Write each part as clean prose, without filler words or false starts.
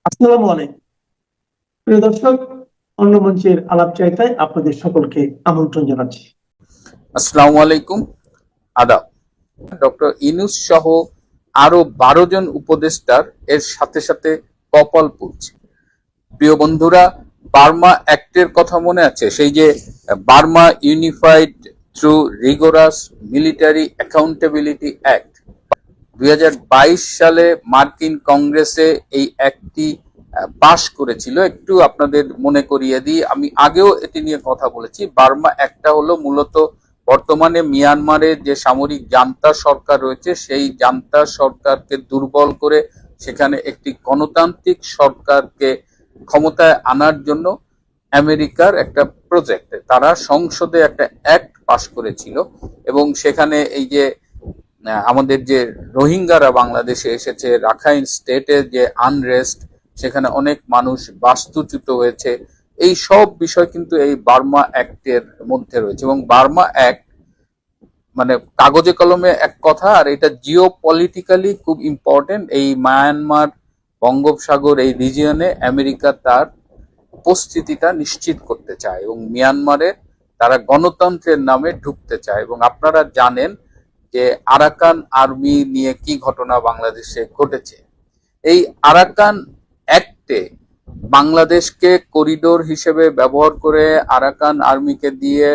আসসালামু আলাইকুম প্রিয় দর্শক, অন্য মঞ্চের আলাপ চাইতায় আপনাদের সকলকে আমন্ত্রণ জানাচ্ছি। আসসালামু আলাইকুম, আদাব। ডক্টর ইনুস সহ আরো 12 জন উপদেষ্টার এর সাথে সাথে কপাল পুড়ছে। প্রিয় বন্ধুরা, বার্মা অ্যাক্টের কথা মনে আছে? সেই যে Burma unified through rigorous military accountability act 2022 সালে মার্কিন কংগ্রেসে এই অ্যাক্টটি পাশ করেছিল। একটু আপনাদের মনে করিয়ে দিই, আমি আগেও এটি নিয়ে কথা বলেছি। বার্মা অ্যাক্টটা হলো মূলত বর্তমানে মিয়ানমারে যে সামরিক জান্তা সরকার রয়েছে সেই জান্তা সরকারকে দুর্বল করে সেখানে একটি গণতান্ত্রিক সরকারকে ক্ষমতায় আনার জন্য আমেরিকার একটা প্রজেক্ট, তারা সংসদে একটা অ্যাক্ট পাশ করেছিল। এবং সেখানে এই যে আমাদের যে রোহিঙ্গারা বাংলাদেশে এসেছে, রাখাইন স্টেটে যে আনরেস্ট, সেখানে অনেক মানুষ বাস্তুচ্যুত হয়েছে, এই সব বিষয় কিন্তু এই বার্মা অ্যাক্টের মধ্যে রয়েছে। এবং বার্মা অ্যাক্ট মানে কাগজে কলমে এক কথা, আর এটা জিও পলিটিক্যালি খুব ইম্পর্টেন্ট। এই মায়ানমার বঙ্গোপসাগর এই রিজিয়নে আমেরিকা তার উপস্থিতিটা নিশ্চিত করতে চায় এবং মিয়ানমারে তারা গণতন্ত্রের নামে ঢুকতে চায়। এবং আপনারা জানেন যে আরাকান আর্মি নিয়ে কি ঘটনা বাংলাদেশে ঘটেছে। এই আরাকান অ্যাক্টে বাংলাদেশকে করিডোর হিসেবে ব্যবহার করে আরাকান আর্মিকে দিয়ে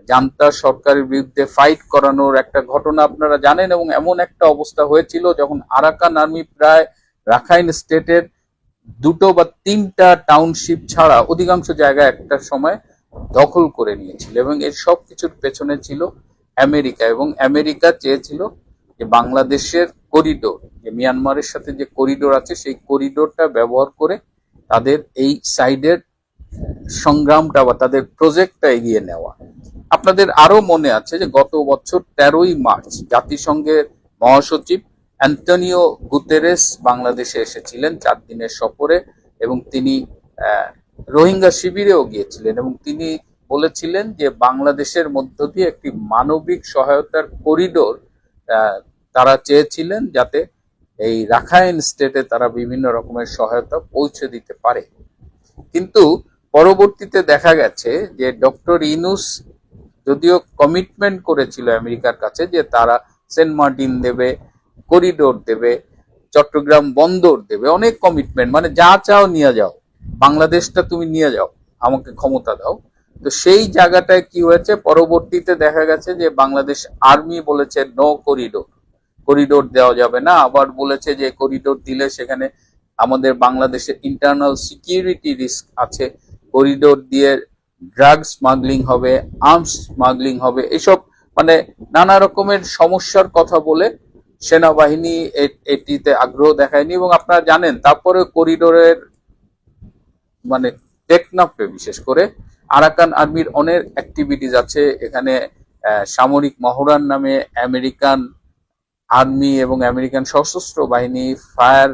জান্তা সরকারের বিরুদ্ধে ফাইট করানোর একটা ঘটনা আপনারা জানেন। এবং এমন একটা অবস্থা হয়েছিল যখন আরাকান আর্মি প্রায় রাখাইন স্টেটের 2টো বা 3টা টাউনশিপ ছাড়া অধিকাংশ জায়গা একটা সময় দখল করে নিয়েছিল। এবং এর সব কিছুর পেছনে ছিল আমেরিকা। এবং আমেরিকা চেয়েছিল যে বাংলাদেশের করিডোর, যে মিয়ানমারের সাথে যে করিডোর আছে সেই করিডোরটা ব্যবহার করে তাদের এই সাইডের সংগ্রামটা বা তাদের প্রজেক্টটা এগিয়ে নেওয়া। আপনাদের আরো মনে আছে যে গত বছর 13ই মার্চ জাতিসংঘের মহাসচিব অ্যান্টনিও গুতেরেস বাংলাদেশে এসেছিলেন 4 দিনের সফরে। এবং তিনি রোহিঙ্গা শিবিরেও গিয়েছিলেন এবং তিনি বলেছিলেন যে বাংলাদেশের মধ্য দিয়ে একটি মানবিক সহায়তার করিডোর তারা চেয়েছিলেন, যাতে এই রাখাইন স্টেটে তারা বিভিন্ন রকমের সহায়তা পৌঁছে দিতে পারে। কিন্তু পরবর্তীতে দেখা গেছে যে ডক্টর ইনুস যদিও কমিটমেন্ট করেছিল আমেরিকার কাছে যে তারা সেন্ট মার্টিন দেবে, করিডোর দেবে, চট্টগ্রাম বন্দর দেবে, অনেক কমিটমেন্ট, মানে যা চাও নিয়ে যাও, বাংলাদেশটা তুমি নিয়ে যাও, আমাকে ক্ষমতা দাও। তো সেই জায়গাটায় কি হয়েছে, পরবর্তীতে দেখা গেছে যে বাংলাদেশ আর্মি বলেছে নো করিডোর, করিডোর দেওয়া যাবে না। আবার বলেছে যে করিডোর দিলে সেখানে আমাদের বাংলাদেশের ইন্টারনাল সিকিউরিটি রিস্ক আছে, করিডোর দিয়ে ড্রাগ স্মাগলিং হবে, আর্মস স্মাগলিং হবে, এসব মানে নানা রকমের সমস্যার কথা বলে সেনাবাহিনী এটিতে আগ্রহ দেখায়নি। এবং আপনারা জানেন তারপরে করিডোরের মানে টেকনাফে বিশেষ করে আরাকান আর্মির অনেক অ্যাক্টিভিটিস আছে। এখানে সামরিক মহড়ার নামে আমেরিকান আর্মি এবং আমেরিকান সশস্ত্র বাহিনী, ফায়ার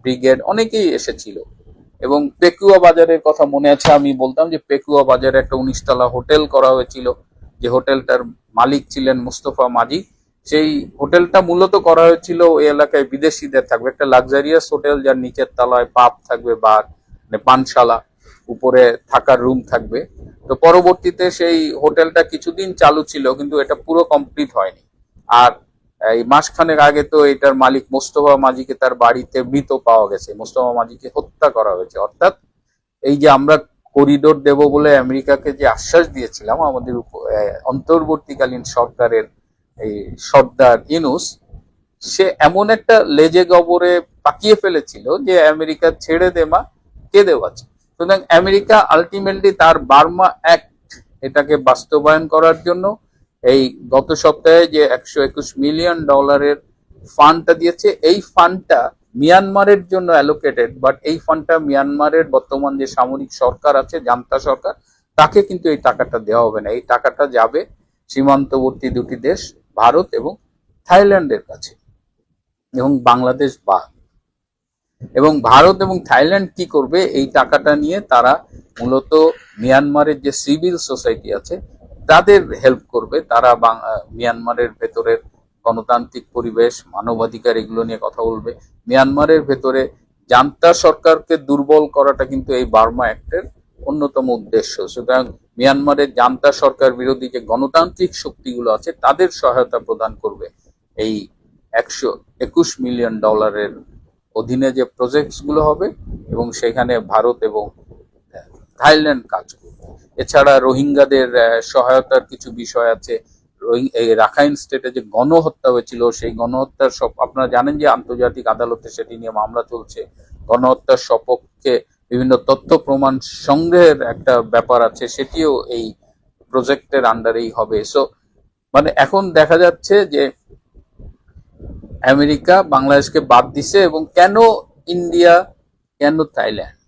ব্রিগেড অনেকেই এসেছিল। এবং পেকুয়া বাজারের কথা মনে আছে, আমি বলতাম যে পেকুয়া বাজারে একটা 19 তলা হোটেল করা হয়েছিল, যে হোটেলটার মালিক ছিলেন মোস্তফা মাঝি। সেই হোটেলটা মূলত করা হয়েছিল ওই এলাকায় বিদেশিদের থাকবে, একটা লাক্সারিয়াস হোটেল যার নিচের তলায় পাব থাকবে, বার মানে পানশালা, উপরে থাকার রুম থাকবে। তো পরবর্তীতে সেই হোটেলটা কিছুদিন চালু ছিল কিন্তু এটা পুরো কমপ্লিট হয়নি। আর এই মাসখানেক আগে তো এটার মালিক মোস্তফা মাঝিকে তার বাড়িতে মৃত পাওয়া গেছে, মোস্তফা মাঝিকে হত্যা করা হয়েছে। অর্থাৎ এই যে আমরা করিডোর দেব বলে আমেরিকাকে যে আশ্বাস দিয়েছিলাম, আমাদের অন্তর্বর্তীকালীন সরকারের এই সর্দার ইনুস, সে এমন একটা লেজে গবরে পাকিয়ে ফেলেছিল যে আমেরিকা ছেড়ে দেমা কে দেওয়াছে। সুতরাং আমেরিকা আলটিমেটলি তার বার্মা অ্যাক্ট এটাকে বাস্তবায়ন করার জন্য এই গত সপ্তাহে যে $121 মিলিয়ন ফান্ডটা দিয়েছে, এই ফান্ডটা মিয়ানমারের জন্য অ্যালোকেটেড, বাট এই ফান্ডটা মিয়ানমারের বর্তমান যে সামরিক সরকার আছে, জান্তা সরকার, তাকে কিন্তু এই টাকাটা দেওয়া হবে না। এই টাকাটা যাবে সীমান্তবর্তী 2টি দেশ ভারত এবং থাইল্যান্ডের কাছে এবং বাংলাদেশ বাদ। এবং ভারত এবং থাইল্যান্ড কি করবে, এই টাকাটা নিয়ে তারা মূলত মিয়ানমারের যে সিভিল সোসাইটি আছে তাদের হেল্প করবে। তারা মিয়ানমারের ভেতরের গণতান্ত্রিক পরিবেশ, মানবাধিকার এগুলো নিয়ে কথা বলবে। মিয়ানমারের ভেতরে জান্তা সরকারকে দুর্বল করাটা কিন্তু এই বার্মা অ্যাক্টের অন্যতম উদ্দেশ্য। সুতরাং মিয়ানমারের জান্তা সরকার বিরোধী যে গণতান্ত্রিক শক্তিগুলো আছে তাদের সহায়তা প্রদান করবে এই $121 মিলিয়ন অধীনে যে প্রজেক্টস গুলো হবে, এবং সেখানে ভারত এবং থাইল্যান্ড কাজ করবে। এছাড়া রোহিঙ্গাদের সহায়তার কিছু বিষয় আছে। এই রাখাইন স্টেটে যে গণহত্যা হয়েছিল, সেই গণহত্যার সব আপনারা জানেন যে আন্তর্জাতিক আদালতে সেটি নিয়ে মামলা চলছে। গণহত্যার সপক্ষে বিভিন্ন তথ্য প্রমাণ সংগ্রহের একটা ব্যাপার আছে, সেটিও এই প্রজেক্টের আন্ডারেই হবে। সো মানে এখন দেখা যাচ্ছে যে আমেরিকা বাংলাদেশকে বাদ দিছে, এবং কেন ইন্ডিয়া, কেন থাইল্যান্ড?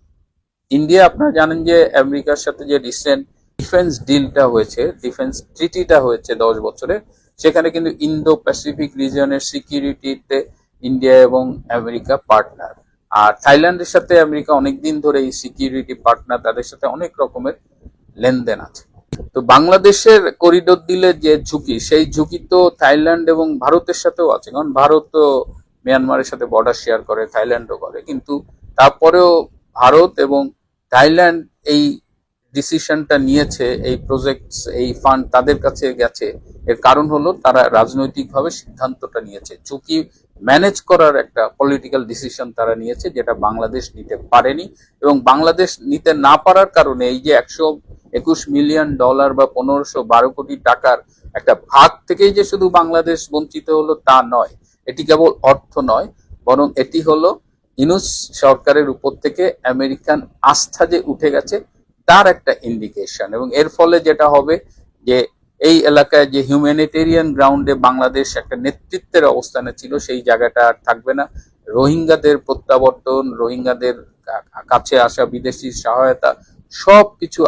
ইন্ডিয়া আপনারা জানেন যে আমেরিকার সাথে যে রিসেন্ট ডিফেন্স ডিলটা হয়েছে, ডিফেন্স ট্রিটিটা হয়েছে 10 বছরে, সেখানে কিন্তু ইন্দো প্যাসিফিক রিজিয়নের সিকিউরিটিতে ইন্ডিয়া এবং আমেরিকা পার্টনার। আর থাইল্যান্ডের সাথে আমেরিকা অনেকদিন ধরে এই সিকিউরিটি পার্টনার, তাদের সাথে অনেক রকমের লেনদেন আছে। তো বাংলাদেশের করিডোর দিলে যে ঝুঁকি, সেই ঝুঁকি তো থাইল্যান্ড এবং ভারতের সাথেও আছে, কারণ ভারত তো মিয়ানমারের সাথে বর্ডার শেয়ার করে, থাইল্যান্ডও করে, কিন্তু তারপরেও ভারত এবং থাইল্যান্ড এই ডিসিশনটা নিয়েছে, এই প্রজেক্ট, এই ফান্ড তাদের কাছে গেছে, এর কারণ হলো তারা রাজনৈতিকভাবে সিদ্ধান্তটা নিয়েছে, ঝুঁকি ম্যানেজ করার একটা পলিটিক্যাল ডিসিশন তারা নিয়েছে, যেটা বাংলাদেশ নিতে পারেনি। এবং বাংলাদেশ নিতে না পারার কারণে এই যে $121 মিলিয়ন বা 1512 কোটি টাকার একটা ভাগ থেকেই যে শুধু বাংলাদেশ বঞ্চিত হলো তা নয়, এটি কেবল অর্থ নয়, বরং এটি হলো ইউনূস সরকারের উপর থেকে আমেরিকান আস্থা যে উঠে গেছে তার একটা ইন্ডিকেশন। এবং এর ফলে যেটা হবে যে এই এলাকায় যে হিউম্যানিটেরিয়ান গ্রাউন্ডে বাংলাদেশ একটা নেতৃত্বের অবস্থানে ছিল, সেই জায়গাটা আর থাকবে না। রোহিঙ্গাদের প্রত্যাবর্তন, রোহিঙ্গাদের কাছে আসা বিদেশি সহায়তা, সবকিছু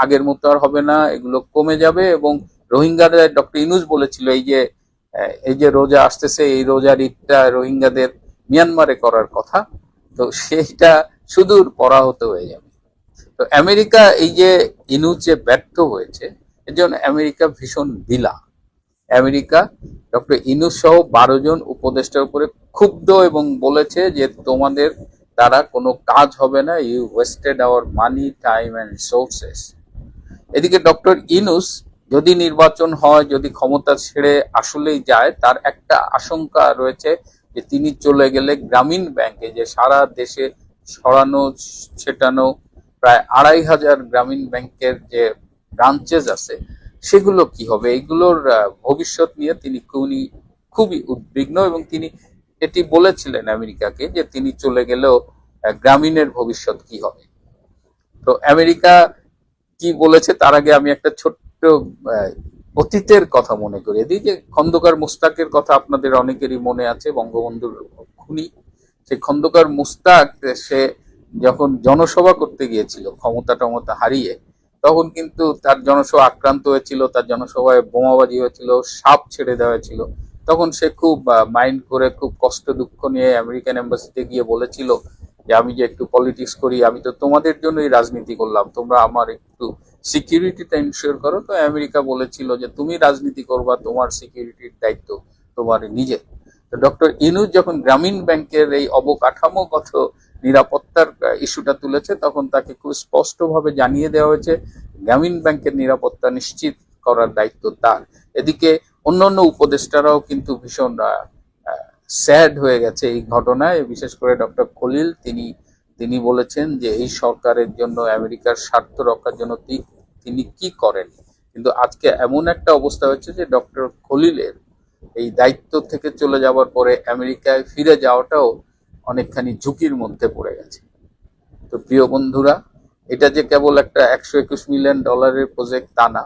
আগের মতো আর হবে না, এগুলো কমে যাবে। এবং রোহিঙ্গাদের ডক্টর ইউনূস বলেছিল এই যে রোজা আসতেছে, এই রোজার ঈদটা রোহিঙ্গাদের মিয়ানমারে করার কথা, তো সেইটা সুদূর পরাহত হয়ে যাবে। তো আমেরিকা এই যে ইউনূস যে ব্যর্থ হয়েছে, এর জন্য আমেরিকা ভীষণ দিলা। আমেরিকা ডক্টর ইউনূস সহ 12 জন উপদেষ্টার উপরে ক্ষুব্ধ এবং বলেছে যে তোমাদের দ্বারা কোনো কাজ হবে না, you wasted our money, time and resources. এদিকে ডক্টর ইউনূস যদি নির্বাচন হয়, যদি ক্ষমতা ছেড়ে আসলেই যায়, তার একটা আশঙ্কা রয়েছে যে তিনি চলে গেলে গ্রামীণ ব্যাংকে যে সারা দেশে ছড়ানো ছেটানো প্রায় 2500 গ্রামীণ ব্যাংকের যে ব্রাঞ্চেস আছে, সেগুলো কি হবে, এগুলোর ভবিষ্যৎ নিয়ে তিনি খুবই উদ্বিগ্ন। এবং তিনি এটি বলেছিলেন আমেরিকাকে যে তিনি চলে গেলেও গ্রামীণের ভবিষ্যৎ কি হবে। তো আমেরিকা কি বলেছে তার আগে আমি একটা ছোট্ট অতীতের কথা মনে করিয়ে দিই, যে খন্দকার মুস্তাকের কথা আপনাদের অনেকেরই মনে আছে, বঙ্গবন্ধুর খুনি। সেই খন্দকার মুস্তাক সে যখন জনসভা করতে গিয়েছিল ক্ষমতা হারিয়ে, তখন কিন্তু তার জনসভা আক্রান্ত হয়েছিল, তার জনসভায় বোমাবাজি হয়েছিল, সাপ ছেড়ে দেওয়া হয়েছিল। তখন সে খুব মাইন্ড করে, খুব কষ্ট দুঃখ নিয়ে আমেরিকান এম্বাসিতে গিয়ে বলেছিল যে আমি যে একটু পলিটিক্স করি, আমি তো তোমাদের জন্যই রাজনীতি করলাম, তোমরা আমার একটু সিকিউরিটিটা ইনশিওর করো। তো আমেরিকা বলেছিল যে তুমি রাজনীতি করবা, তোমার সিকিউরিটির দায়িত্ব তোমার নিজের। তো ডক্টর ইউনূস যখন গ্রামীণ ব্যাংকের এই অবকাঠামোগত নিরাপত্তার ইস্যুটা তুলেছে, তখন তাকে খুব স্পষ্টভাবে জানিয়ে দেওয়া হয়েছে গ্রামীণ ব্যাংকের নিরাপত্তা নিশ্চিত করার দায়িত্ব তার। এদিকে অন্যান্য উপদেষ্টারাও কিন্তু ভীষণ স্যাড হয়ে গেছে এই ঘটনায়, বিশেষ করে ডক্টর খলিল। তিনি বলেছেন যে এই সরকারের জন্য, আমেরিকার স্বার্থ রক্ষার জন্য তিনি কি করেন। কিন্তু আজকে এমন একটা অবস্থা হচ্ছে যে ডক্টর খলিলের এই দায়িত্ব থেকে চলে যাওয়ার পরে আমেরিকায় ফিরে যাওয়াটাও অনেকখানি ঝুঁকির মধ্যে পড়ে গেছে। তো প্রিয় বন্ধুরা, এটা যে কেবল একটা $121 মিলিয়ন প্রজেক্ট তা না,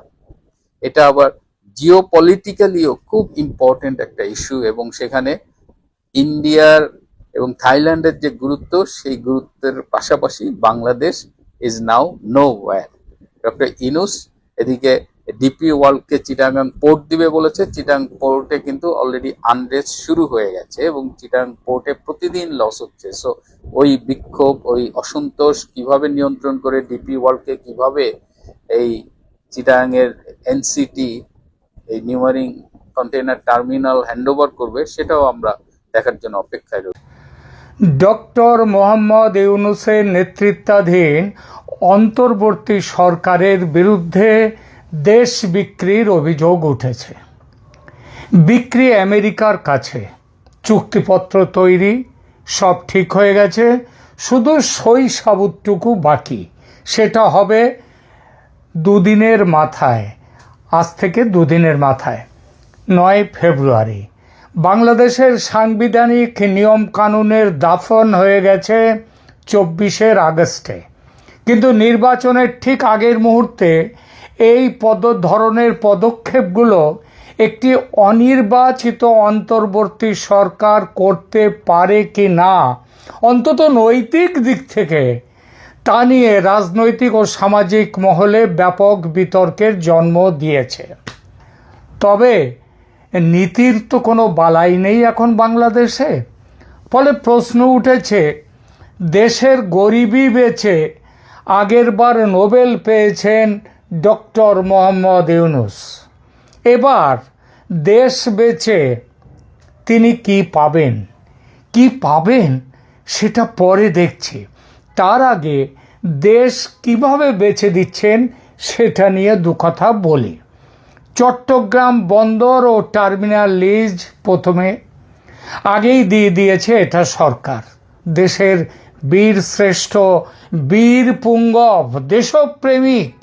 এটা আবার জিও পলিটিক্যালিও খুব ইম্পর্টেন্ট একটা ইস্যু। এবং সেখানে ইন্ডিয়ার এবং থাইল্যান্ডের যে গুরুত্ব, সেই গুরুত্বের পাশাপাশি Bangladesh is now no wire. Doctor Yunus এদিকে ডিপি ওয়ার্ল্ডকে চিটাগাং পোর্ট দিবে বলেছে। চিটাগাং পোর্টে কিন্তু অলরেডি আনরেস্ট শুরু হয়ে গেছে এবং চিটাগাং পোর্টে প্রতিদিন লস হচ্ছে। সো ওই বিক্ষোভ, ওই অসন্তোষ কিভাবে নিয়ন্ত্রণ করে ডিপি ওয়ার্ল্ডকে কিভাবে এই চিটাগাং এর এনসিটি, এই নিউমারিং কন্টেইনার টার্মিনাল হ্যান্ডওভার করবে, সেটাও আমরা দেখার জন্য অপেক্ষায় রয়েছি। ডক্টর মোহাম্মদ ইউনূসের নেতৃত্বাধীন অন্তর্বর্তী সরকারের বিরুদ্ধে দেশ বিক্রির অভিযোগ উঠেছে। বিক্রি আমেরিকার কাছে, চুক্তিপত্র তৈরি, সব ঠিক হয়ে গেছে, শুধু সই সাবুতটুকু বাকি। সেটা হবে দুদিনের মাথায়, আজ থেকে দুদিনের মাথায় 9 ফেব্রুয়ারি। বাংলাদেশের সাংবিধানিক নিয়ম কানুনের দাফন হয়ে গেছে 24 আগস্টে, কিন্তু নির্বাচনের ঠিক আগের মুহূর্তে এই ধরনের পদক্ষেপগুলো একটি অনির্বাচিত অন্তর্বর্তী সরকার করতে পারে কি না, অন্তত নৈতিক দিক থেকে, তা নিয়ে রাজনৈতিক ও সামাজিক মহলে ব্যাপক বিতর্কের জন্ম দিয়েছে। তবে নীতির তো কোনো বালাই নেই এখন বাংলাদেশে। ফলে প্রশ্ন উঠেছে, দেশের গরিবই বেচে আগেরবার নোবেল পেয়েছেন ডক্টর মোহাম্মদ ইউনূস, এবার দেশ বেচে তিনি কি পাবেন সেটা পরে দেখছি। তার আগে দেশ কিভাবে বেচে দিচ্ছেন সেটা নিয়ে দু কথা বলি। চট্টগ্রাম বন্দর ও টার্মিনাল লিজ প্রথমে আগেই দিয়ে দিয়েছে এটা সরকার। দেশের বীর শ্রেষ্ঠ, বীর পুঙ্গব, দেশপ্রেমিক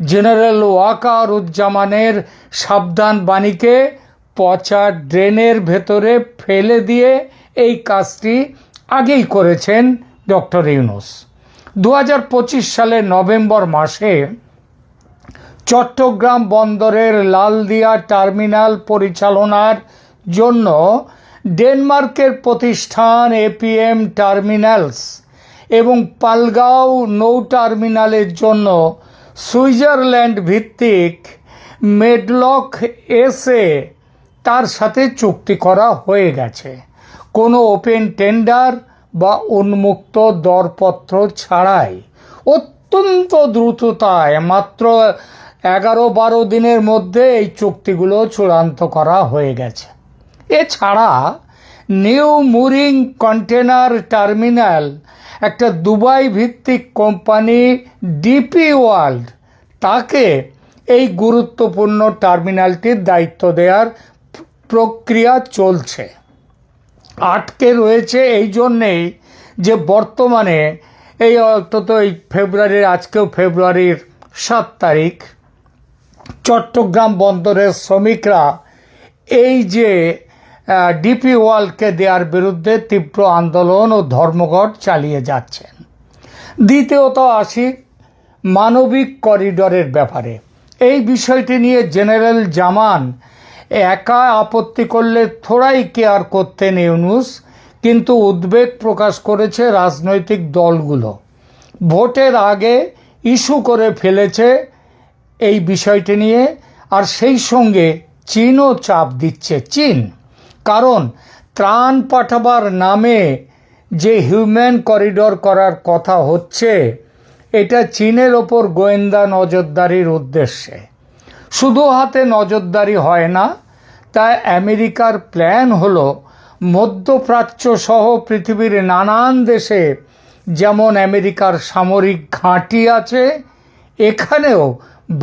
জেনারেল ওয়াকারুজ্জামানের সাবধান বাণীকে পচা ড্রেনের ভেতরে ফেলে দিয়ে এই কাজটি আগেই করেছেন ডক্টর ইউনূস। 2025 সালের নভেম্বর মাসে চট্টগ্রাম বন্দরের লালদিয়া টার্মিনাল পরিচালনার জন্য ডেনমার্কের প্রতিষ্ঠান এপিএম টার্মিনালস এবং পালগাঁও নৌ টার্মিনালের জন্য সুইজারল্যান্ড ভিত্তিক মেডলক এসএ তার সাথে চুক্তি করা হয়ে গেছে, কোনো ওপেন টেন্ডার বা উন্মুক্ত দরপত্র ছাড়াই। অত্যন্ত দ্রুততায় মাত্র 11-12 দিনের মধ্যে এই চুক্তিগুলো চূড়ান্ত করা হয়ে গেছে। এছাড়া নিউ মুরিং কন্টেনার টার্মিনাল, একটা দুবাই ভিত্তিক কোম্পানি ডিপি ওয়ার্ল্ড, তাকে এই গুরুত্বপূর্ণ টার্মিনালটির দায়িত্ব দেওয়ার প্রক্রিয়া চলছে। আটকে রয়েছে এই জন্যেই যে বর্তমানে এই অন্তত এই আজকেও ফেব্রুয়ারির 7 তারিখ চট্টগ্রাম বন্দরের শ্রমিকরা এই যে ডিপি ওয়ার্ল্ডকে দেওয়ার বিরুদ্ধে তীব্র আন্দোলন ও ধর্মঘট চালিয়ে যাচ্ছেন। দ্বিতীয়ত আসি মানবিক করিডরের ব্যাপারে। এই বিষয়টি নিয়ে জেনারেল জামান একা আপত্তি করলে থোড়াই কেয়ার করতেন ইউনূস, কিন্তু উদ্বেগ প্রকাশ করেছে রাজনৈতিক দলগুলো। ভোটের আগে ইস্যু করে ফেলেছে এই বিষয়টি নিয়ে, আর সেই সঙ্গে চীনও চাপ দিচ্ছে। কারণ ত্রাণ পাঠাবার নামে যে হিউম্যান করিডর করার কথা হচ্ছে, এটা চীনের ওপর গোয়েন্দা নজরদারির উদ্দেশ্যে। শুধু হাতে নজরদারি হয় না, তাই আমেরিকার প্ল্যান হলো মধ্যপ্রাচ্য সহ পৃথিবীর নানান দেশে যেমন আমেরিকার সামরিক ঘাঁটি আছে, এখানেও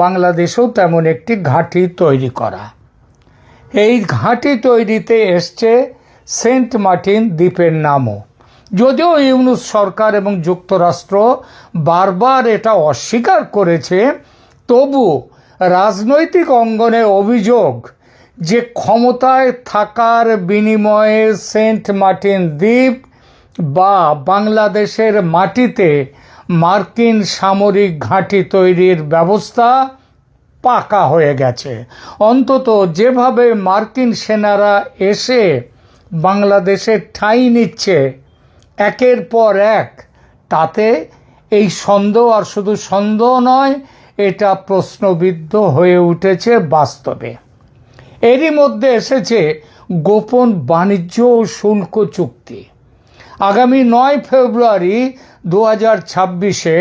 বাংলাদেশেও তেমন একটি ঘাঁটি তৈরি করা। এই ঘাঁটি তৈরিতে এসছে সেন্ট মার্টিন দ্বীপের নামও। যদিও ইউনূস সরকার এবং যুক্তরাষ্ট্র বারবার এটা অস্বীকার করেছে, তবু রাজনৈতিক অঙ্গনে অভিযোগ যে ক্ষমতায় থাকার বিনিময়ে সেন্ট মার্টিন দ্বীপ বা বাংলাদেশের মাটিতে মার্কিন সামরিক ঘাঁটি তৈরির ব্যবস্থা পাকা হয়ে গেছে। অন্তত যেভাবে মার্কিন সেনারা এসে বাংলাদেশে ঠাঁই নিচ্ছে একের পর এক, তাতে এই সন্দেহ আর শুধু সন্দেহ নয়, এটা প্রশ্নবিদ্ধ হয়ে উঠেছে বাস্তবে। এরই মধ্যে এসেছে গোপন বাণিজ্য ও শুল্ক চুক্তি। আগামী 9 ফেব্রুয়ারি 2026-এ,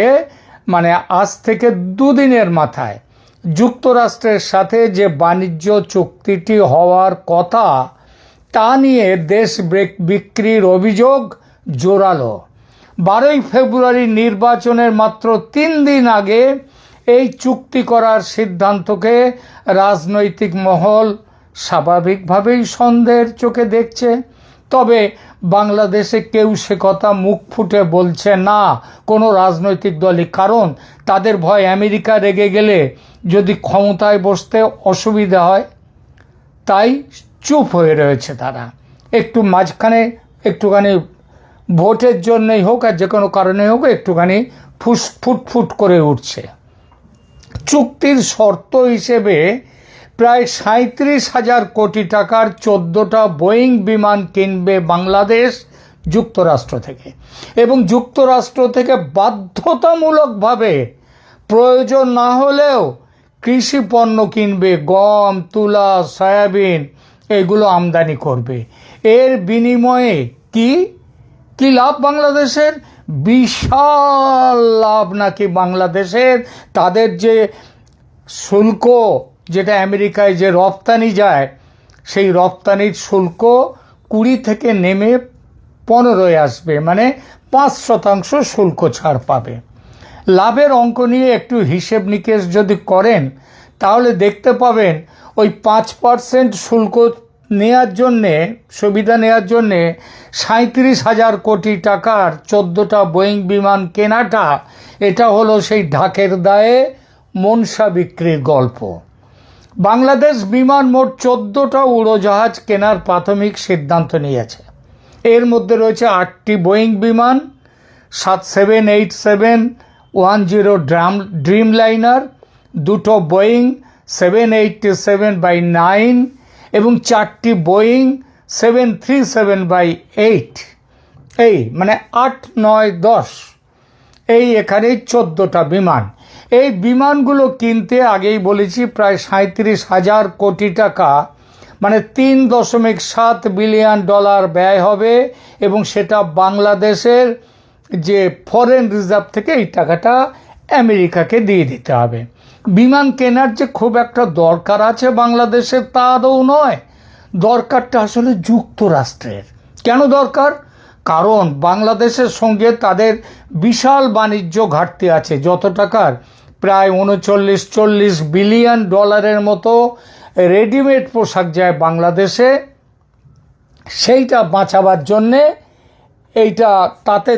মানে আজ থেকে দুদিনের মাথায়, যুক্তরাষ্ট্রের সাথে যে বাণিজ্য চুক্তিটি হওয়ার কথা, তা নিয়ে দেশ বিক্রির অভিযোগ জোরালো। 12ই ফেব্রুয়ারি নির্বাচনের মাত্র 3 দিন আগে এই চুক্তি করার সিদ্ধান্তকে রাজনৈতিক মহল স্বাভাবিকভাবেই সন্দেহের চোখে দেখছে। তবে বাংলাদেশে কেউ সে কথা মুখ ফুটে বলছে না, কোনো রাজনৈতিক দলই, কারণ তাদের ভয় আমেরিকা রেগে গেলে যদি ক্ষমতায় বসতে অসুবিধা হয়, তাই চুপ হয়ে রয়েছে তারা। একটু মাঝখানে একটুখানি ভোটের জন্যই হোক আর যে কোনো কারণে হোক একটুখানি ফুটফুট করে উঠছে। চুক্তির শর্ত হিসেবে প্রায় 37,000 কোটি টাকার 14টা বোয়িং বিমান কিনবে বাংলাদেশ যুক্তরাষ্ট্র থেকে, এবং যুক্তরাষ্ট্র থেকে বাধ্যতামূলকভাবে প্রয়োজন না হলেও কৃষি পণ্য কিনবে, গম, তুলা, সয়াবিন এগুলো আমদানি করবে। এর বিনিময়ে কি কি লাভ বাংলাদেশের? বিশাল লাভ নাকি বাংলাদেশের। তাদের যে শুল্ক, যেটা আমেরিকায় যে রপ্তানি যায়, সেই রপ্তানির শুল্ক 20 থেকে নেমে 15 আসবে, মানে 5% শুল্ক ছাড় পাবে। লাভের অঙ্ক নিয়ে একটু হিসেব নিকেশ যদি করেন তাহলে দেখতে পাবেন ওই 5% শুল্ক নেয়ার জন্যে, সুবিধা নেয়ার জন্যে 37,000 কোটি টাকার 14টা বোয়িং বিমান কেনাটা, এটা হলো সেই ঢাকের দায়ে মনসা বিক্রির গল্প। বাংলাদেশ বিমান মোট 14টা উড়োজাহাজ কেনার প্রাথমিক সিদ্ধান্ত নিয়েছে। এর মধ্যে রয়েছে 8টি বোয়িং বিমান, 787-10 ড্রিমলাইনার, 2টো বোয়িং 787-9 এবং 4টি বোয়িং 737-8। এই মানে 8, 9, 10, এই এখানে 14টা বিমান। এই বিমানগুলো কিনতে আগেই বলেছি প্রায় 37,000 কোটি টাকা, মানে $3.7 বিলিয়ন ব্যয় হবে, এবং সেটা বাংলাদেশের যে ফরেন রিজার্ভ থেকে এই টাকাটা আমেরিকাকে দিয়ে দিতে হবে। বিমান কেনার যে খুব একটা দরকার আছে বাংলাদেশের তা আদৌ নয়, দরকারটা আসলে যুক্তরাষ্ট্রের। কেন দরকার? কারণ বাংলাদেশের সঙ্গে তাদের বিশাল বাণিজ্য ঘাটতি আছে, যত টাকার প্রায় 39-40 বিলিয়ন ডলারের মতো রেডিমেড পোশাক যায় বাংলাদেশে। সেইটা বাঁচাবার জন্যে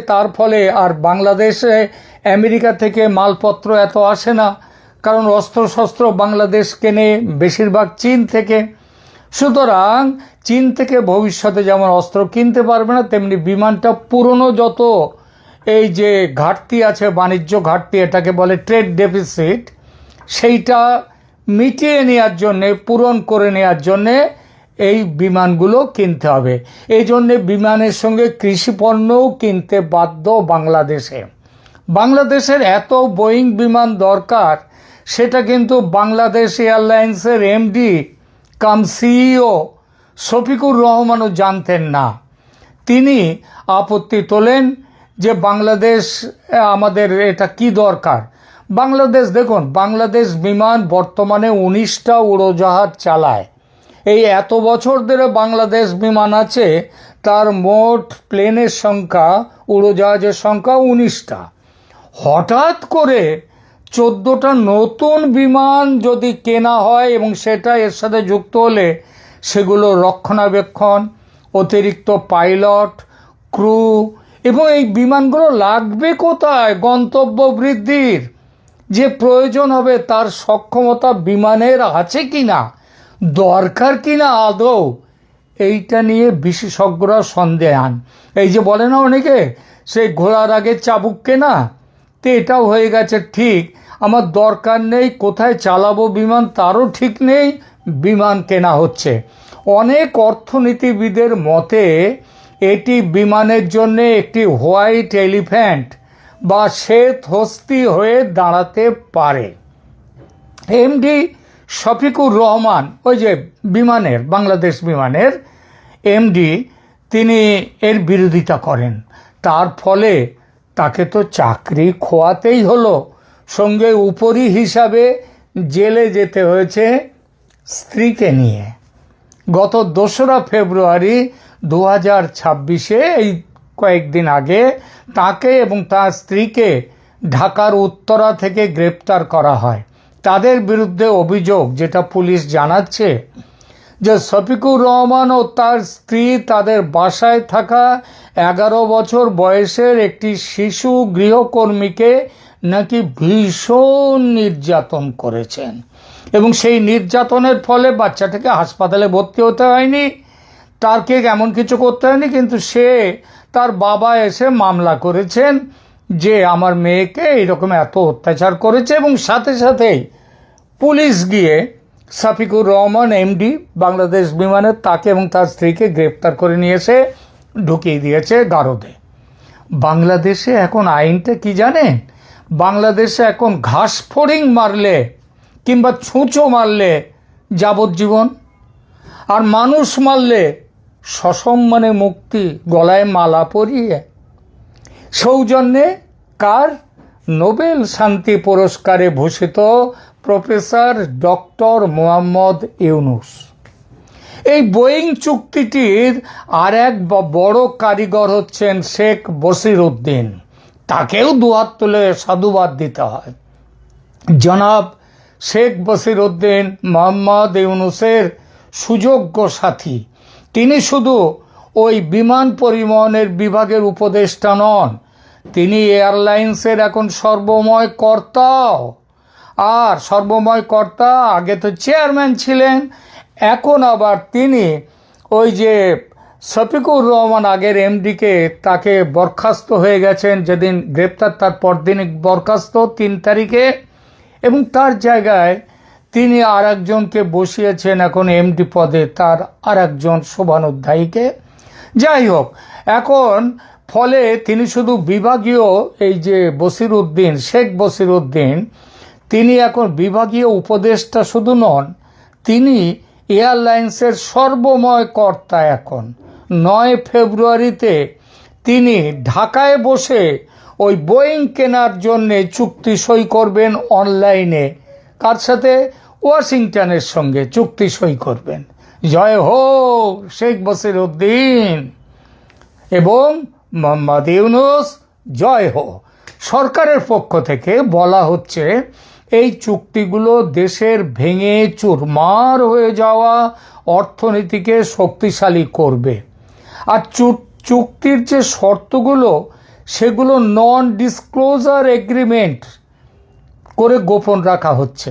তার ফলে আর বাংলাদেশে আমেরিকা থেকে মালপত্র এত আসে না, কারণ অস্ত্রশস্ত্র বাংলাদেশ কেনে বেশিরভাগ চীন থেকে। সুতরাং চীন থেকে ভবিষ্যতে যেমন অস্ত্র কিনতে পারবে না, তেমনি বিমানটা পুরনো যত এই যে ঘাটতি আছে, বাণিজ্য ঘাটতি, এটাকে বলে ট্রেড ডেফিসিট, সেইটা মিটিয়ে নেওয়ার জন্যে, পূরণ করে নেওয়ার জন্যে এই বিমানগুলো কিনতে হবে। এই জন্যে বিমানের সঙ্গে কৃষিপণ্যও কিনতে বাধ্য বাংলাদেশে। বাংলাদেশের এত বোয়িং বিমান দরকার, সেটা কিন্তু বাংলাদেশ এয়ারলাইন্সের এমডি কাম সিইও শফিকুর রহমানও জানতেন না। তিনি আপত্তি তোলেন যে বাংলাদেশ, আমাদের এটা কি দরকার। বাংলাদেশ, দেখুন, বাংলাদেশ বিমান বর্তমানে 19টা উড়োজাহাজ চালায়। এই এত বছর ধরে বাংলাদেশ বিমান আছে, তার মোট প্লেনের সংখ্যা, উড়োজাহাজের সংখ্যা 19টা। হঠাৎ করে 14টা নতুন বিমান যদি কেনা হয় এবং সেটা এর সাথে যুক্ত হলে সেগুলো রক্ষণাবেক্ষণ, অতিরিক্ত পাইলট, ক্রু, এবং এই বিমানগুলো লাগবে কোথায়? গন্তব্য বৃদ্ধির যে প্রয়োজন হবে তার সক্ষমতা বিমানের আছে কিনা, দরকার কিনা আদৌ, এইটা নিয়ে বিশেষজ্ঞরা সন্দেহান। এই যে বলে না অনেকে, সেই ঘোড়ার আগে চাবুক কেনা, তো এটাও হয়ে গেছে ঠিক। আমার দরকার নেই, কোথায় চালাবো বিমান তারও ঠিক নেই, বিমান কেনা হচ্ছে। অনেক অর্থনীতিবিদের মতে এটি বিমানের জন্য একটি হোয়াইট এলিফ্যান্ট বা শ্বেত হস্তি হয়ে দাঁড়াতে পারে। এমডি শফিকুর রহমান, ওই যে বিমানের, বাংলাদেশ বিমানের এমডি, তিনি এর বিরোধিতা করেন। তার ফলে তাকে তো চাকরি খোয়াতেই হলো, সঙ্গে উপরি হিসাবে জেলে যেতে হয়েছে স্ত্রীকে নিয়ে। গত 2রা ফেব্রুয়ারি 2026 এই কয়েকদিন আগে তাকে এবং তার স্ত্রীকে ঢাকার উত্তরা থেকে গ্রেপ্তার করা হয়। তাদের বিরুদ্ধে অভিযোগ, যেটা পুলিশ জানাচ্ছে, যে শফিকুর রহমান ও তার স্ত্রী তাদের বাসায় থাকা 11 বছর বয়সের একটি শিশু গৃহকর্মীকে নাকি ভীষণ নির্যাতন করেছেন এবং সেই নির্যাতনের ফলে বাচ্চাটাকে হাসপাতালে ভর্তি হতে হয়নি, তারকে এমন কিছু করতে হয়নি, কিন্তু তার বাবা এসে মামলা করেছেন যে আমার মেয়েকে এরকম এত অত্যাচার করেছে, এবং সাথে সাথেই পুলিশ গিয়ে শফিকুর রহমান এমডি বাংলাদেশ বিমানের তাকে এবং তার স্ত্রীকে গ্রেপ্তার করে নিয়ে এসে ঢুকিয়ে দিয়েছে গারদে। বাংলাদেশে এখন আইনটা কি জানেন? বাংলাদেশে এখন ঘাস ফড়িং মারলে কিংবা ছুঁচো মারলে যাবজ্জীবন, আর মানুষ মারলে সসম্মানে মুক্তি, গলায় মালা পরিয়ে। সৌজন্যে কার? নোবেল শান্তি পুরস্কারে ভূষিত প্রফেসর ডক্টর মোহাম্মদ ইউনুস। এই বোয়িং চুক্তিটির আর এক বড় কারিগর হচ্ছেন শেখ বসিরউদ্দিন। তাকেও দুহাত তুলে সাধুবাদ দিতে হয়। জনাব শেখ বসিরউদ্দিন মোহাম্মদ ইউনুসের সুযোগ্য সাথী। তিনি শুধু ওই বিমান পরিবহনের বিভাগের উপদেষ্টা নন, তিনি এয়ারলাইন্সের এখন সর্বময় কর্তাও। আর সর্বময় কর্তা, আগে তো চেয়ারম্যান ছিলেন, এখন আবার তিনি ওই যে শফিকুর রহমান আগের এমডিকে তাকে বরখাস্ত হয়ে গেছেন, যেদিন গ্রেপ্তার তার পরদিন বরখাস্ত 3 তারিখে, এবং তার জায়গায় তিনি আর একজনকে বসিয়েছেন এখন এমডি পদে, তার আর একজন শুভানুধ্যায়ীকে। যাই হোক, এখন ফলে তিনি শুধু বিভাগীয়, এই যে বসিরউদ্দিন, শেখ বসিরউদ্দিন, তিনি এখন বিভাগীয় উপদেষ্টা শুধু নন, তিনি এয়ারলাইন্সের সর্বময় কর্তা। এখন 9 ফেব্রুয়ারিতে তিনি ঢাকায় বসে ওই বোয়িং কেনার জন্যে চুক্তি সই করবেন অনলাইনে। কার সাথে? ওয়াশিংটনের সঙ্গে চুক্তি সই করবেন। জয় হো শেখ বসিরউদ্দিন এবং মোহাম্মদ ইউনুস, জয় হো। সরকারের পক্ষ থেকে বলা হচ্ছে এই চুক্তিগুলো দেশের ভেঙে চুরমার হয়ে যাওয়া অর্থনীতিকে শক্তিশালী করবে। আর চুক্তির যে শর্তগুলো, সেগুলো নন ডিসক্লোজার এগ্রিমেন্ট করে গোপন রাখা হচ্ছে।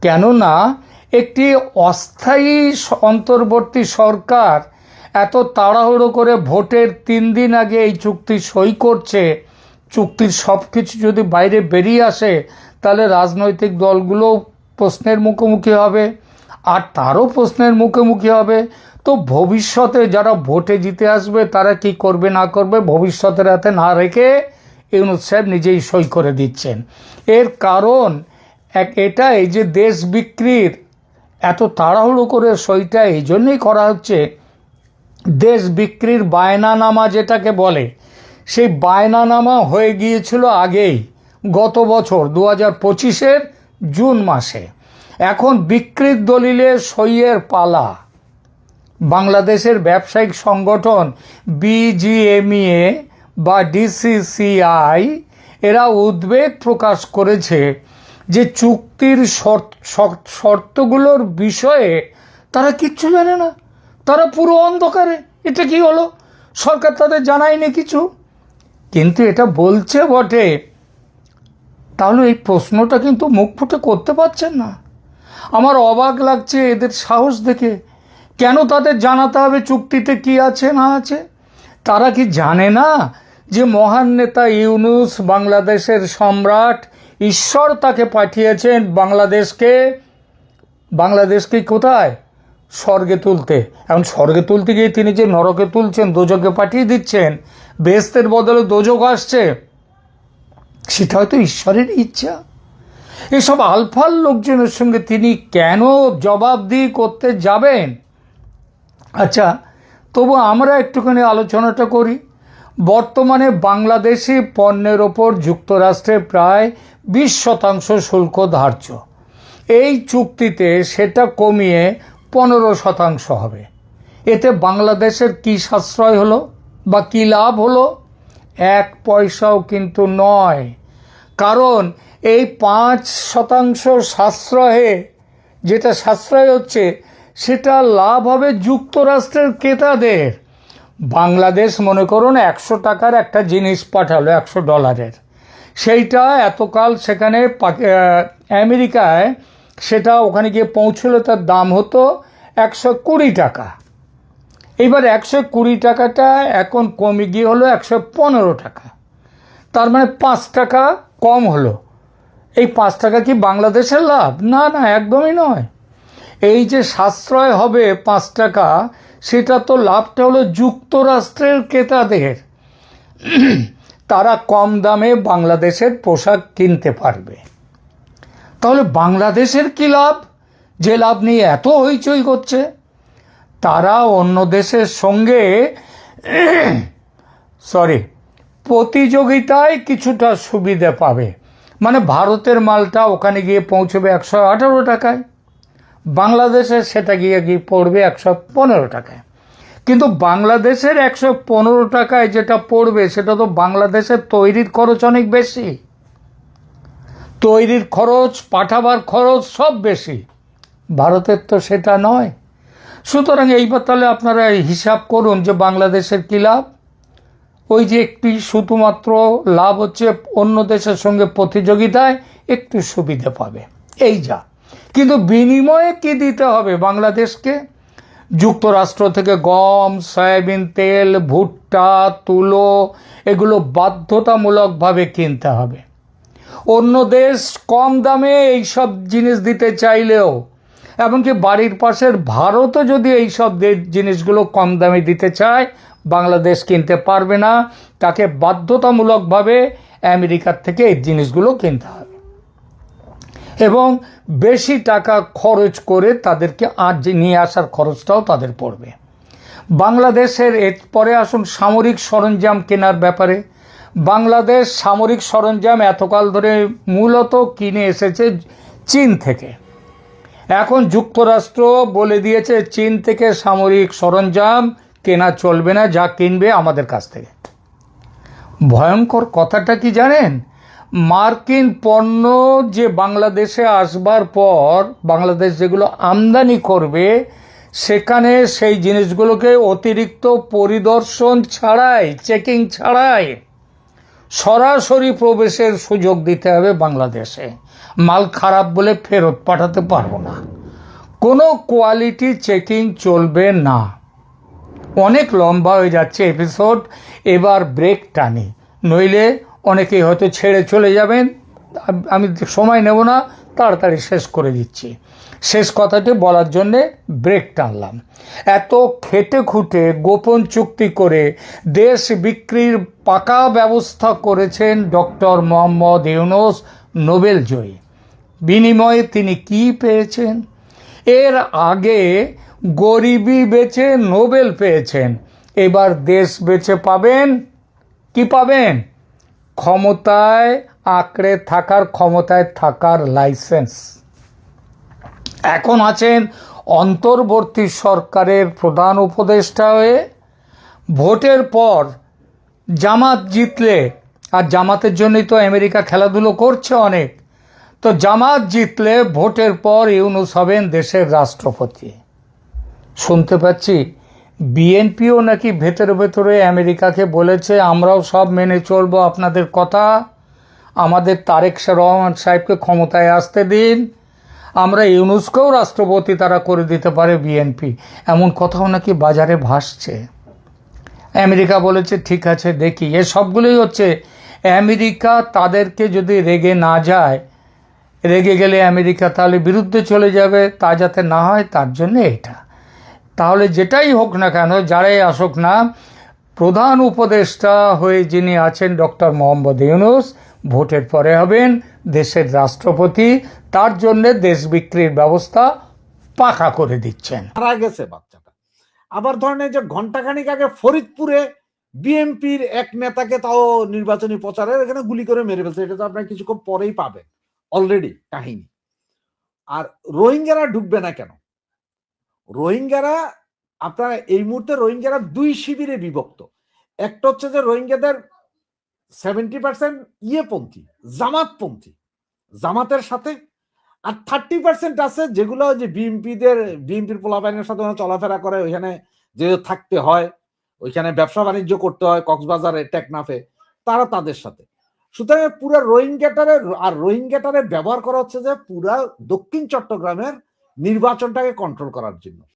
কেননা একটি অস্থায়ী অন্তর্বর্তী সরকার এত তাড়াহুড়ো করে ভোটের 3 দিন আগে এই চুক্তি সই করছে। চুক্তির সব কিছু যদি বাইরে বেরিয়ে আসে, তাহলে রাজনৈতিক দলগুলো প্রশ্নের মুখোমুখি হবে, আর তারও প্রশ্নের মুখোমুখি হবে। তো ভবিষ্যতে যারা ভোটে জিতে আসবে তারা কি করবে না করবে ভবিষ্যতের হাতে না রেখে ইউনুস সাহেব নিজেই সই করে দিচ্ছেন। এর কারণ এটাই যে দেশ বিক্রির এত তাড়াহুড়ো করে সইটা এই জন্যই করা হচ্ছে, দেশ বিক্রির বায়নানামা যেটাকে বলে, সেই বায়নানামা হয়ে গিয়েছিল আগেই, গত বছর 2025-এর জুন মাসে। এখন বিক্রির দলিলে সইয়ের পালা। বাংলাদেশের ব্যবসায়িক সংগঠন বিজিএমইএ বা ডিসিসিআই এরা উদ্বেগ প্রকাশ করেছে যে চুক্তির শর্তগুলোর বিষয়ে তারা কিচ্ছু জানে না, তারা পুরো অন্ধকারে। এটা কি হলো? সরকার তাদের জানায়নি কিছু, কিন্তু এটা বলছে বটে। তাহলে এই প্রশ্নটা কিন্তু মুখ ফুটে করতে পারছেন না। আমার অবাক লাগছে এদের সাহস দেখে। কেন তাদের জানাতে হবে চুক্তিতে কি আছে না আছে? তারা কি জানে না যে মহান নেতা ইউনুস বাংলাদেশের সম্রাট, ঈশ্বর তাকে পাঠিয়েছেন বাংলাদেশকে কোথায়? স্বর্গে তুলতে। এখন স্বর্গে তুলতে গিয়ে তিনি যে নরকে তুলছেন, দোজকে পাঠিয়ে দিচ্ছেন, বেহেশতের বদলে দোজক আসছে, সেটা হয়তো ঈশ্বরের ইচ্ছা। এসব আলফাল লোকজনের সঙ্গে তিনি কেন জবাবদিহি করতে যাবেন? আচ্ছা, তবু আমরা একটুখানি আলোচনাটা করি। বর্তমানে বাংলাদেশি পণ্যের ওপর যুক্তরাষ্ট্রে প্রায় 20% শুল্ক ধার্য। এই চুক্তিতে সেটা কমিয়ে 15% হবে। এতে বাংলাদেশের কি সাশ্রয় হলো? বা কী লাভ হলো? 1 পয়সাও কিন্তু নয়। কারণ এই 5% সাশ্রয়ে, যেটা সাশ্রয় হচ্ছে, সেটা লাভ হবে যুক্তরাষ্ট্রের ক্রেতাদের। বাংলাদেশ মনে করুন 100 টাকার একটা জিনিস পাঠালো, $100, সেইটা এতকাল সেখানে আমেরিকায় সেটা ওখানে গিয়ে পৌঁছলো, তার দাম হতো 120 টাকা। এবার 120 টাকাটা এখন কমে গিয়ে হলো 115 টাকা। তার মানে 5 টাকা কম হলো। এই 5 টাকা কি বাংলাদেশের লাভ? না না, একদমই নয়। এই যে সাশ্রয় হবে 5 টাকা, সেটা তো লাভটা হলো যুক্তরাষ্ট্রের ক্রেতাদের। তারা কম দামে বাংলাদেশের পোশাক কিনতে পারবে। তাহলে বাংলাদেশের কি লাভ, যে লাভ নিয়ে এত হইচই করছে? তারা অন্য দেশের সঙ্গে প্রতিযোগিতায় কিছুটা সুবিধা পাবে। মানে ভারতের মালটা ওখানে গিয়ে পৌঁছবে 118 টাকায়, বাংলাদেশে সেটা গিয়ে পড়বে 115 টাকায়। কিন্তু বাংলাদেশের 115 টাকায় যেটা পড়বে, সেটা তো বাংলাদেশের তৈরির খরচ অনেক বেশি। তৈরির খরচ, পাঠাবার খরচ সব বেশি। ভারতের তো সেটা নয়। সুতরাং এইবার তাহলে আপনারা হিসাব করুন যে বাংলাদেশের কী লাভ। ওই যে একটু শুধুমাত্র লাভ হচ্ছে অন্য দেশের সঙ্গে প্রতিযোগিতায় একটু সুবিধা পাবে, এই যা। কিন্তু বিনিময়ে কি দিতে হবে বাংলাদেশকে? যুক্তরাষ্ট্র থেকে গম, সয়াবিন তেল, ভুট্টা, তুলো এগুলো বাধ্যতামূলকভাবে কিনতে হবে। অন্য দেশ কম দামে এইসব জিনিস দিতে চাইলেও, এমনকি বাড়ির পাশের ভারতও যদি এইসব জিনিসগুলো কম দামে দিতে চায়, বাংলাদেশ কিনতে পারবে না। তাকে বাধ্যতামূলকভাবে আমেরিকার থেকে এই জিনিসগুলো কিনতে হবে এবং বেশি টাকা খরচ করে তাদেরকে নিয়ে আসার খরচটাও তাদের পড়বে। বাংলাদেশের এরপরে আসুন সামরিক সরঞ্জাম কেনার ব্যাপারে। বাংলাদেশ সামরিক সরঞ্জাম এতকাল ধরে মূলত কিনে এসেছে চীন থেকে। এখন যুক্তরাষ্ট্র বলে দিয়েছে চীন থেকে সামরিক সরঞ্জাম কেনা চলবে না, যা কিনবে আমাদের কাছ থেকে। ভয়ঙ্কর কথাটা কি জানেন? মার্কিন পণ্য যে বাংলাদেশে আসবার পর বাংলাদেশ যেগুলো আমদানি করবে, সেখানে সেই জিনিসগুলোকে অতিরিক্ত পরিদর্শন ছাড়াই, চেকিং ছাড়াই সরাসরি প্রবেশের সুযোগ দিতে হবে বাংলাদেশে। মাল খারাপ বলে ফেরত পাঠাতে পারবো না। কোনো কোয়ালিটি চেকিং চলবে না। অনেক লম্বা হয়ে যাচ্ছে এপিসোড, এবার ব্রেক টানি, নইলে অনেকেই হয়তো ছেড়ে চলে যাবেন। আমি সময় নেব না, তাড়াতাড়ি শেষ করে দিচ্ছি। শেষ কথাটি বলার জন্যে ব্রেক টানলাম। এত খেটে খুঁটে গোপন চুক্তি করে দেশ বিক্রির পাকা ব্যবস্থা করেছেন ডক্টর মোহাম্মদ ইউনূস, নোবেল জয়ী। বিনিময়ে তিনি কি পেয়েছেন? এর আগে গরিবি বেচে নোবেল পেয়েছেন, এবার দেশ বেচে পাবেন কি পাবেন? ক্ষমতায় আঁকড়ে থাকার, ক্ষমতায় থাকার লাইসেন্স। এখন আছেন অন্তর্বর্তী সরকারের প্রধান উপদেষ্টা হয়ে। ভোটের পর জামাত জিতলে, আর জামাতের জন্যই তো আমেরিকা খেলাধুলো করছে অনেক, তো জামাত জিতলে ভোটের পর ইউনূস হবেন দেশের রাষ্ট্রপতি। শুনতে পাচ্ছি বিএনপিও নাকি ভেতরে ভেতরে আমেরিকাকে বলেছে, আমরাও সব মেনে চলবো আপনাদের কথা, আমাদের তারেক রহমান সাহেবকে ক্ষমতায় আসতে দিন, আমরা ইউনূসকেও রাষ্ট্রপতি তারা করে দিতে পারে বিএনপি। এমন কথাও নাকি বাজারে ভাসছে। আমেরিকা বলেছে ঠিক আছে দেখি। এ সবগুলোই হচ্ছে আমেরিকা তাদেরকে যদি রেগে না যায়, রেগে গেলে আমেরিকা তাহলে বিরুদ্ধে চলে যাবে, তা যাতে না হয় তার জন্য এটা। তাহলে যেটাই হোক না কেন, যারাই আসুক না, প্রধান উপদেষ্টা হয়ে যিনি আছেন ডক্টর মোহাম্মদ ইউনূস, ভোটের পরে হবেন দেশের রাষ্ট্রপতি। তার জন্য দেশ বিক্রির ব্যবস্থা পাকা করে দিচ্ছেন। মারা গেছে বাচ্চাটা। আবার ধরেন যে ঘন্টাখানিক আগে ফরিদপুরে বিএনপির এক নেতাকে, তাও নির্বাচনী প্রচারের এখানে গুলি করে মেরে ফেলছে। এটা তো আপনার কিছুক্ষণ পরেই পাবেন অলরেডি কাহিনী। আর রোহিঙ্গারা ঢুকবে না কেন? রোহিঙ্গারা, আপনারা এই মুহূর্তে রোহিঙ্গারা 2 শিবিরে বিভক্ত। একটা হচ্ছে যে রোহিঙ্গাদের 70% ইয়েপন্থী, জামাতপন্থী, জামাতের সাথে, আর 30% আছে যেগুলো যে বিএনপির পোলাপাইনের সাথে চলাফেরা করে, ওইখানে যে থাকতে হয়, ওইখানে ব্যবসা বাণিজ্য করতে হয় কক্সবাজারে, টেকনাফে, তারা তাদের সাথে। সুতরাং পুরো রোহিঙ্গাটারে ব্যবহার করা হচ্ছে যে পুরা দক্ষিণ চট্টগ্রামের নির্বাচনটাকে কন্ট্রোল করার জন্য।